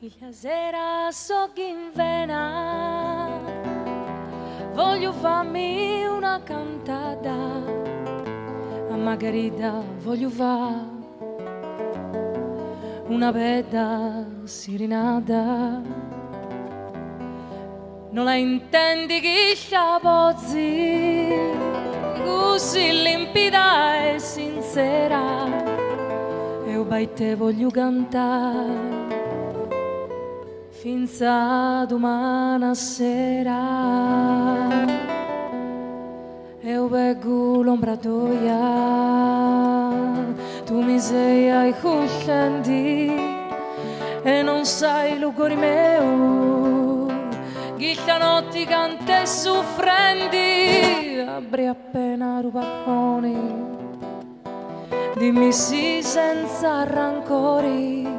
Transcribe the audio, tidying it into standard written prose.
Iglia sera so che in vena voglio farmi una cantata a Margherita, voglio fare una bella serenata. Non la intendi che la pozzi così limpida e sincera, e io per te voglio cantare finza domani sera. Eu pego l'ombra tua, tu mi sei ai coscienti e non sai il cuore mio, che notte canta e soffrendi, apri appena il balcone, dimmi sì senza rancori,